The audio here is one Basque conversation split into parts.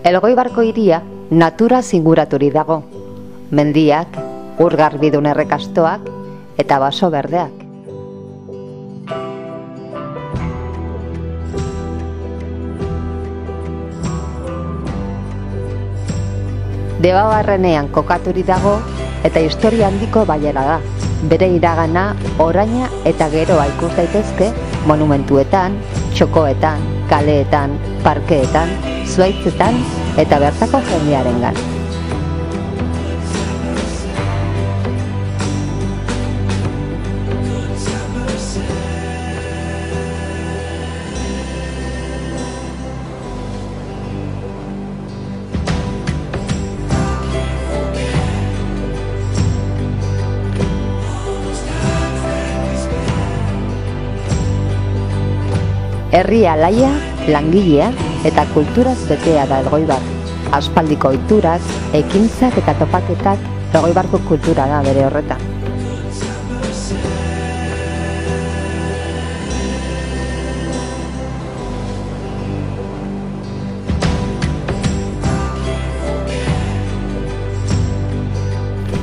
Elgoibarko hiria natura zinguraturik dago. Mendiak, ur garbidun errekastoak eta baso berdeak. Debabarrenean kokaturik dago eta historia handiko bailara da. Bere iragana, oraina eta geroa ikus daitezke monumentuetan, txokoetan, kaleetan, parkeetan, zuaitzetan eta bertako jendearengan. Herri alaia, langilea eta kulturaz betea da Elgoibar. Aspaldiko ohiturak, ekintzak eta topaketak Elgoibarko kultura da bere horretan.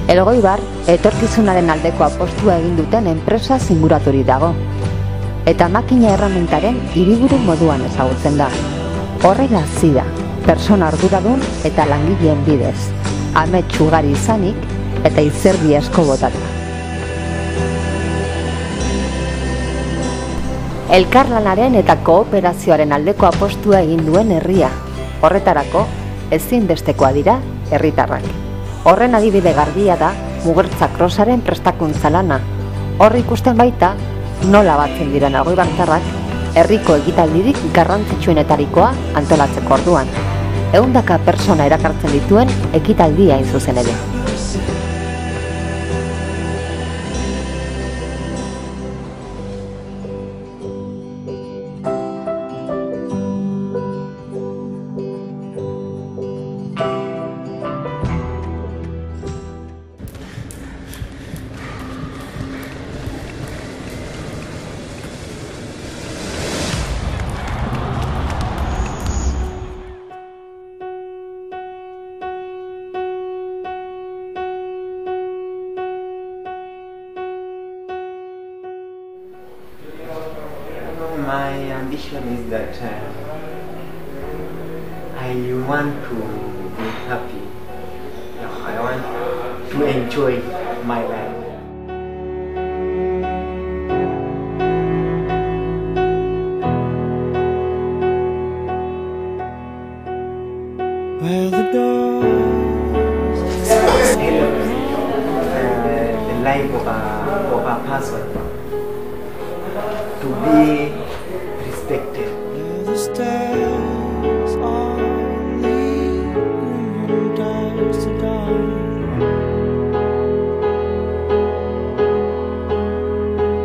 Elgoibar etorkizunaren aldeko apostua egin duten enpresa zinguraturik dago. Eta makina erramintaren hiriburu moduan ezagutzen da. Horrela hazi da, pertsona arduradun eta langileen bidez, amets ugari izanik eta izerdi asko botata. Elkarlanaren eta kooperazioaren aldeko apostua egin duen herria. Horretarako ezinbestekoa dira herritarrak. Horren adibide garbia da Mugertza Krosaren prestakuntza lana. Hor ikusten baita nola batzen diren elgoibartarrak herriko ekitaldirik garrantzitsuenetarikoa antolatzeko orduan. 100 pertsona erakartzen dituen ekitaldia hain zuzen ere. My ambition is that I want to be happy. I want to enjoy my life. Where the doors The life of a person to be respected. the stairs on leading doors to dawn.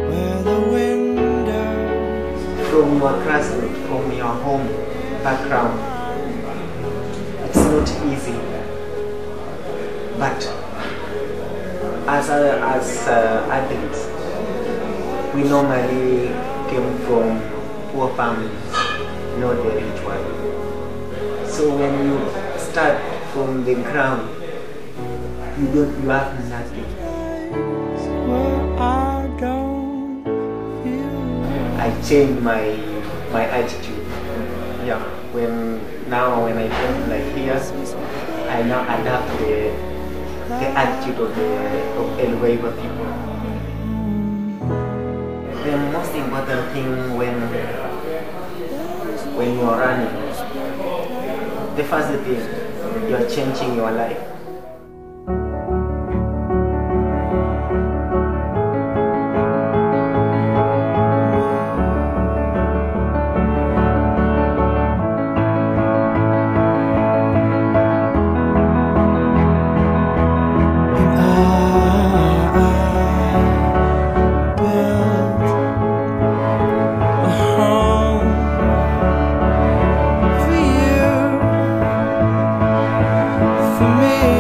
Where the windows From your classroom, from your home background, it's not easy. But as adults, we normally came from poor families, not the rich one. So when you start from the ground, you have nothing. where I don't feel I changed my attitude. Yeah, when I come like here, I now adapt the attitude of Elgoibar people. The most important thing when you are running, the first thing, you are changing your life. For me